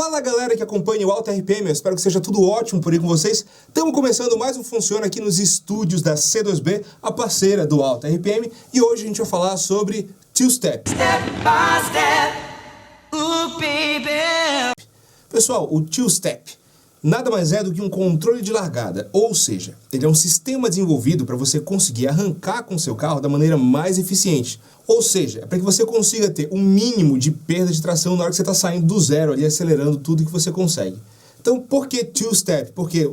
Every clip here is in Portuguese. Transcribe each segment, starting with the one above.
Fala galera que acompanha o Alta RPM, eu espero que seja tudo ótimo por aí com vocês. Estamos começando mais um Funciona aqui nos estúdios da C2B, a parceira do Alta RPM, e hoje a gente vai falar sobre two-step. Step by step, ooh, baby. Pessoal, o two-step nada mais é do que um controle de largada, ou seja, ele é um sistema desenvolvido para você conseguir arrancar com seu carro da maneira mais eficiente. Ou seja, é para que você consiga ter um mínimo de perda de tração na hora que você está saindo do zero ali, acelerando tudo que você consegue. Então, por que two-step? Porque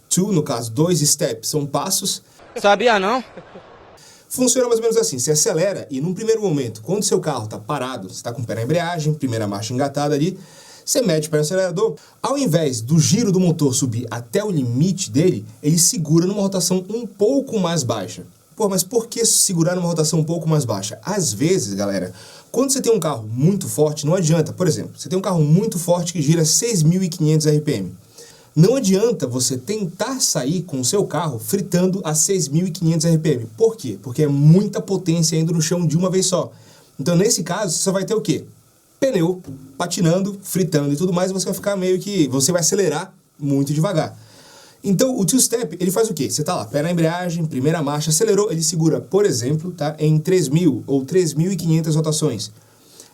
two, no caso, dois steps, são passos. Sabia não? Funciona mais ou menos assim, você acelera e num primeiro momento, quando seu carro está parado, você está com o pé na embreagem, primeira marcha engatada ali, você mete o pé no acelerador, ao invés do giro do motor subir até o limite dele, ele segura numa rotação um pouco mais baixa. Pô, mas por que segurar numa rotação um pouco mais baixa? Às vezes, galera, quando você tem um carro muito forte, não adianta. Por exemplo, você tem um carro muito forte que gira 6.500 RPM. Não adianta você tentar sair com o seu carro fritando a 6.500 RPM. Por quê? Porque é muita potência indo no chão de uma vez só. Então, nesse caso, você só vai ter o quê? Pneu patinando, fritando e tudo mais, e você vai ficar meio que... você vai acelerar muito devagar. Então, o two-step, ele faz o quê? Você tá lá, pé na embreagem, primeira marcha, acelerou, ele segura, por exemplo, tá, em 3.000 ou 3.500 rotações.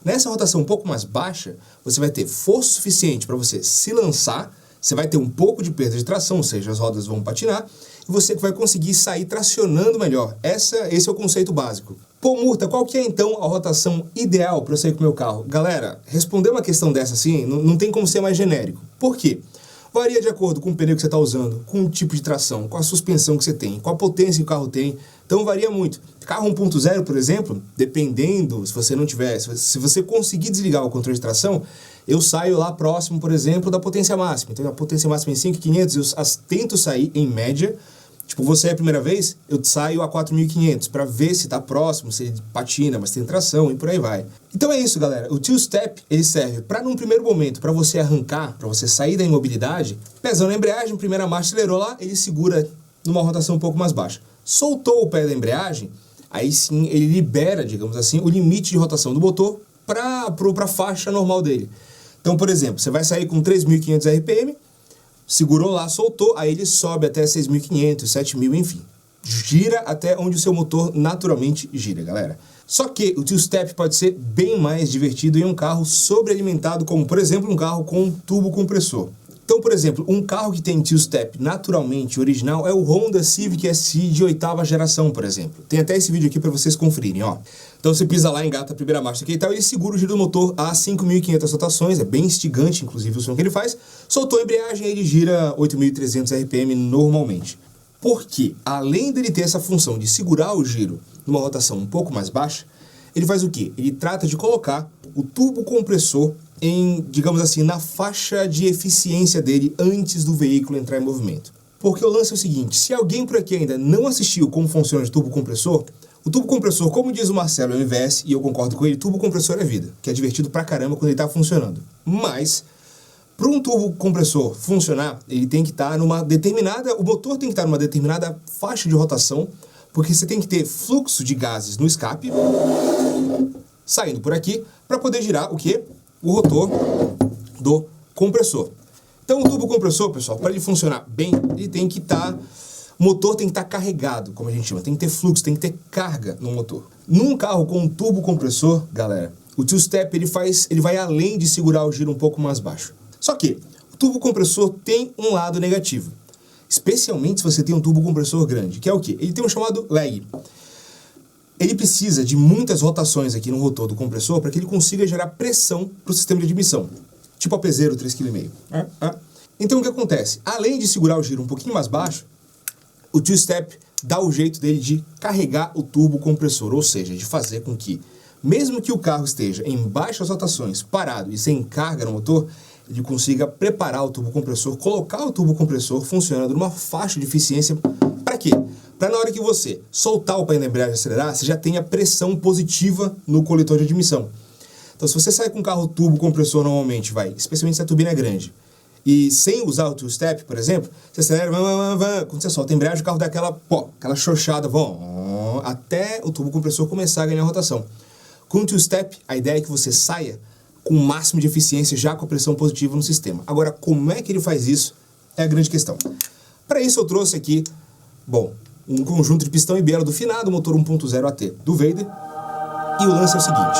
Nessa rotação um pouco mais baixa, você vai ter força suficiente para você se lançar, você vai ter um pouco de perda de tração, ou seja, as rodas vão patinar, e você vai conseguir sair tracionando melhor. Esse é o conceito básico. Pô, Murta, qual que é então a rotação ideal para eu sair com o meu carro? Galera, responder uma questão dessa assim, não tem como ser mais genérico. Por quê? Varia de acordo com o pneu que você está usando, com o tipo de tração, com a suspensão que você tem, com a potência que o carro tem. Então varia muito. Carro 1.0, por exemplo, dependendo, se você não tiver, se você conseguir desligar o controle de tração, eu saio lá próximo, por exemplo, da potência máxima. Então a potência máxima é 5.500, eu tento sair em média. Tipo, você é a primeira vez, eu saio a 4.500 para ver se tá próximo, se ele patina, mas tem tração e por aí vai. Então é isso, galera. O two-step, ele serve para num primeiro momento, para você arrancar, para você sair da imobilidade, pesando na embreagem, primeira marcha, acelerou lá, ele segura numa rotação um pouco mais baixa. Soltou o pé da embreagem, aí sim ele libera, digamos assim, o limite de rotação do motor para a faixa normal dele. Então, por exemplo, você vai sair com 3.500 RPM, segurou lá, soltou, aí ele sobe até 6.500, 7.000, enfim. Gira até onde o seu motor naturalmente gira, galera. Só que o two-step pode ser bem mais divertido em um carro sobrealimentado, como, por exemplo, um carro com turbo compressor. Então, por exemplo, um carro que tem two-step naturalmente original é o Honda Civic SI de 8ª geração, por exemplo. Tem até esse vídeo aqui para vocês conferirem, ó. Então você pisa lá, engata a primeira marcha aqui e tal, ele segura o giro do motor a 5.500 rotações, é bem instigante, inclusive, o som que ele faz. Soltou a embreagem, ele gira 8.300 RPM normalmente. Porque, além dele ter essa função de segurar o giro numa rotação um pouco mais baixa, ele faz o quê? Ele trata de colocar o turbo compressor em, digamos assim, na faixa de eficiência dele antes do veículo entrar em movimento. Porque o lance é o seguinte, se alguém por aqui ainda não assistiu como funciona o turbo compressor, o turbo compressor, como diz o Marcelo, é o MVS, e eu concordo com ele, turbo compressor é vida, que é divertido pra caramba quando ele tá funcionando. Mas, para um turbo compressor funcionar, ele tem que estar numa determinada, o motor tem que estar numa determinada faixa de rotação, porque você tem que ter fluxo de gases no escape, saindo por aqui, para poder girar o quê? O rotor do compressor. Então o turbo compressor, pessoal, para ele funcionar bem, ele tem que estar... o motor tem que estar carregado, como a gente chama, tem que ter fluxo, tem que ter carga no motor. Num carro com um turbo compressor, galera, o two-step ele vai além de segurar o giro um pouco mais baixo. Só que o turbo compressor tem um lado negativo, especialmente se você tem um turbo compressor grande, que é o quê? Ele tem um chamado lag. Ele precisa de muitas rotações aqui no rotor do compressor para que ele consiga gerar pressão para o sistema de admissão, tipo a P0 3,5 kg. Então o que acontece? Além de segurar o giro um pouquinho mais baixo, o two-step dá o jeito dele de carregar o turbo compressor, ou seja, de fazer com que, mesmo que o carro esteja em baixas rotações, parado e sem carga no motor, ele consiga preparar o turbo compressor, colocar o turbo compressor funcionando numa faixa de eficiência. Para quê? Para na hora que você soltar o pé da embreagem e acelerar, você já tenha pressão positiva no coletor de admissão. Então se você sai com um carro turbo compressor normalmente, especialmente se a turbina é grande, e sem usar o two-step, por exemplo, você acelera, quando você solta a embreagem, o carro dá aquela xoxada, até o turbo compressor começar a ganhar rotação. Com o two-step, a ideia é que você saia com o máximo de eficiência, já com a pressão positiva no sistema. Agora, como é que ele faz isso é a grande questão. Para isso eu trouxe aqui, bom, um conjunto de pistão e biela do finado motor 1.0 AT do Vader. E o lance é o seguinte,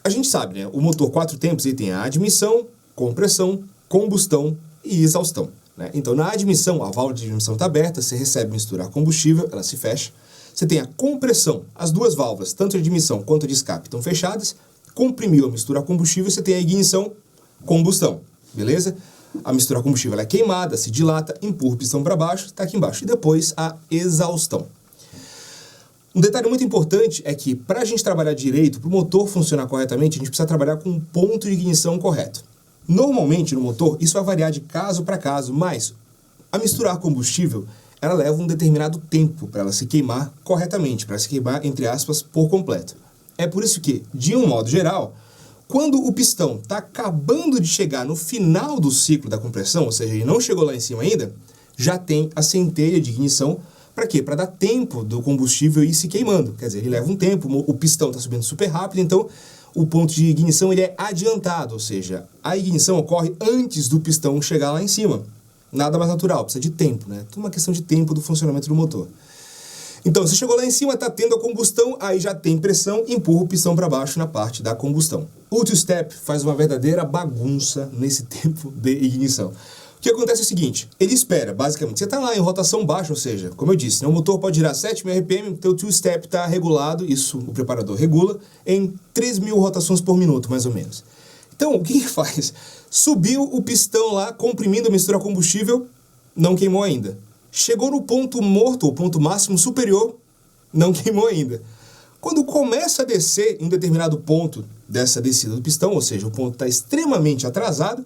a gente sabe, né, o motor 4 tempos ele tem a admissão, compressão, combustão e exaustão. Né? Então, na admissão, a válvula de admissão está aberta, você recebe misturar combustível, ela se fecha. Você tem a compressão, as duas válvulas, tanto de admissão quanto de escape, estão fechadas. Comprimiu a misturar combustível, você tem a ignição, combustão, beleza? A misturar combustível ela é queimada, se dilata, empurra o pistão para baixo, está aqui embaixo. E depois a exaustão. Um detalhe muito importante é que, para a gente trabalhar direito, para o motor funcionar corretamente, a gente precisa trabalhar com um ponto de ignição correto. Normalmente, no motor, isso vai variar de caso para caso, mas a misturar combustível, ela leva um determinado tempo para ela se queimar corretamente, para se queimar, entre aspas, por completo. É por isso que, de um modo geral, quando o pistão está acabando de chegar no final do ciclo da compressão, ou seja, ele não chegou lá em cima ainda, já tem a centelha de ignição. Para quê? Para dar tempo do combustível ir se queimando. Quer dizer, ele leva um tempo, o pistão está subindo super rápido, então o ponto de ignição ele é adiantado, ou seja, a ignição ocorre antes do pistão chegar lá em cima. Nada mais natural, precisa de tempo, né? Tudo uma questão de tempo do funcionamento do motor. Então, você chegou lá em cima, está tendo a combustão, aí já tem pressão, empurra o pistão para baixo na parte da combustão. O two-step faz uma verdadeira bagunça nesse tempo de ignição. O que acontece é o seguinte, ele espera, basicamente, você está lá em rotação baixa, ou seja, como eu disse, né, o motor pode girar 7.000 RPM, o teu two-step está regulado, isso o preparador regula, em 3.000 rotações por minuto, mais ou menos. Então, o que ele faz? Subiu o pistão lá, comprimindo a mistura combustível, não queimou ainda. Chegou no ponto morto, o ponto máximo superior, não queimou ainda. Quando começa a descer em um determinado ponto dessa descida do pistão, ou seja, o ponto está extremamente atrasado,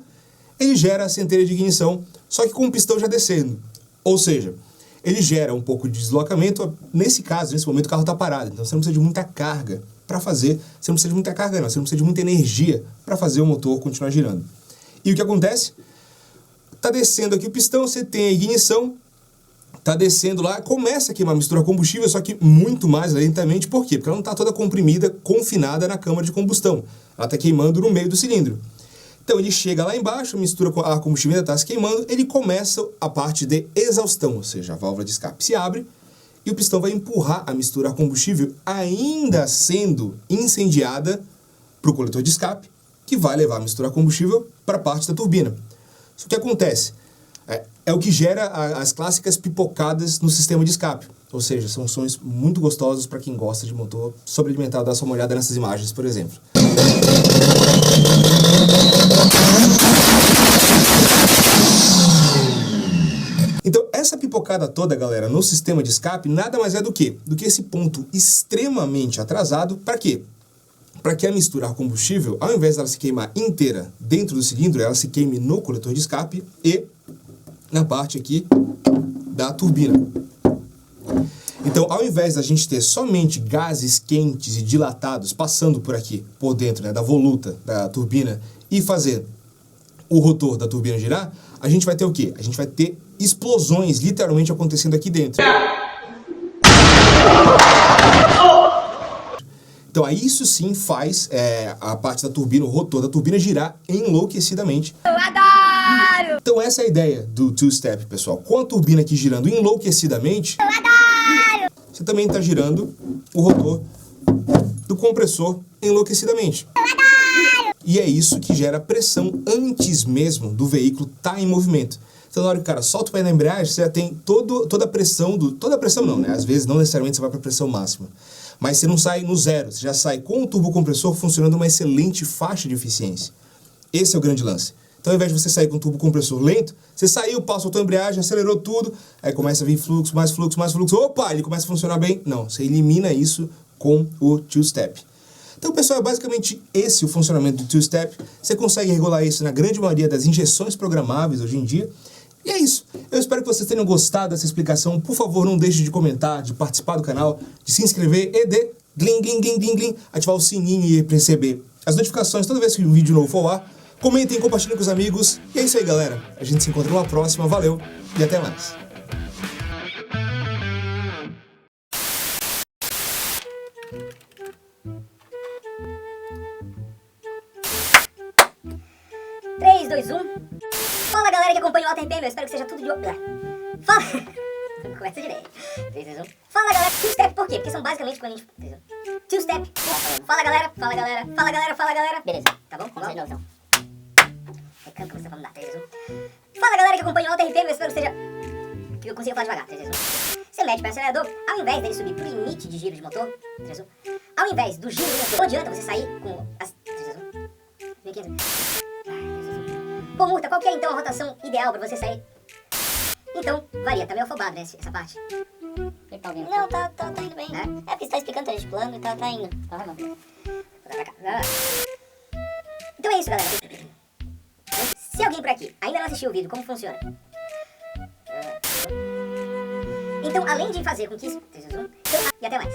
ele gera a centelha de ignição, só que com o pistão já descendo. Ou seja, ele gera um pouco de deslocamento. Nesse caso, nesse momento, o carro está parado. Então você não precisa de muita carga para fazer. Você não precisa de muita carga, não. Você não precisa de muita energia para fazer o motor continuar girando. E o que acontece? Está descendo aqui o pistão, você tem a ignição, está descendo lá, começa a queimar a mistura combustível, só que muito mais lentamente. Por quê? Porque ela não está toda comprimida, confinada na câmara de combustão. Ela está queimando no meio do cilindro. Então ele chega lá embaixo, mistura com a combustível ainda está se queimando, ele começa a parte de exaustão, ou seja, a válvula de escape se abre e o pistão vai empurrar a mistura a combustível ainda sendo incendiada para o coletor de escape, que vai levar a mistura a combustível para a parte da turbina. Isso que acontece é o que gera as clássicas pipocadas no sistema de escape, ou seja, são sons muito gostosos para quem gosta de motor sobrealimentado. Dá só uma olhada nessas imagens, por exemplo. Então, essa pipocada toda, galera, no sistema de escape, nada mais é do que esse ponto extremamente atrasado. Para quê? Para que a mistura a combustível, ao invés dela se queimar inteira dentro do cilindro, ela se queime no coletor de escape e na parte aqui da turbina. Então, ao invés da gente ter somente gases quentes e dilatados passando por aqui, por dentro, né, da voluta da turbina e fazer o rotor da turbina girar, a gente vai ter o quê? A gente vai ter explosões literalmente acontecendo aqui dentro. Então, aí isso sim faz a parte da turbina, o rotor da turbina girar enlouquecidamente. Eu adoro! Então, essa é a ideia do two-step, pessoal. Com a turbina aqui girando enlouquecidamente, eu adoro! Você também está girando o rotor do compressor enlouquecidamente. Eu adoro! E é isso que gera pressão antes mesmo do veículo estar em movimento. Então, na hora que o cara solta o pé na embreagem, você já tem toda a pressão toda a pressão não, né? Às vezes, não necessariamente você vai para a pressão máxima. Mas você não sai no zero, você já sai com o turbocompressor funcionando uma excelente faixa de eficiência. Esse é o grande lance. Então, ao invés de você sair com o turbocompressor lento, você saiu, soltou a embreagem, acelerou tudo, aí começa a vir fluxo, mais fluxo, mais fluxo. Opa, ele começa a funcionar bem. Não, você elimina isso com o two-step. Então, pessoal, é basicamente esse o funcionamento do two-step. Você consegue regular isso na grande maioria das injeções programáveis hoje em dia. E é isso. Eu espero que vocês tenham gostado dessa explicação. Por favor, não deixe de comentar, de participar do canal, de se inscrever e de ativar o sininho e receber as notificações toda vez que um vídeo novo for lá. Comentem, compartilhem com os amigos. E é isso aí, galera. A gente se encontra numa próxima. Valeu e até mais. 3, 2, 1. Fala galera que acompanha o Alter RPM, eu espero que seja tudo de... Fala... Começa direito. 3, 2, 1. Fala galera, two step por quê? Porque são basicamente quando a gente... Two step. Fala galera, fala galera, fala galera, fala galera. Beleza, tá bom? Vamos de novo então. Recanto, você vamos dar 3, 2, 1. Fala galera que acompanha o Alter RPM, eu espero que seja... que eu consiga falar devagar. 3, 2, 1. Você mete para o acelerador, ao invés dele subir pro limite de giro de motor, 3, 2, 1. Ao invés do giro do motor, não adianta você sair com as... 3, 2, 1. Vem aqui. 3, 2, 1. Pô, Murta, qual que é então a rotação ideal pra você sair? Então, varia, tá meio afobado, né, essa parte? Ele tá ouvindo? Não, tá indo bem. É porque você tá explicando três de plano e tá indo. Tá, não. Vou dar pra cá. Então é isso, galera. Se alguém por aqui ainda não assistiu o vídeo, como funciona? Então, além de fazer com que isso... 3, 2, 1. E até mais.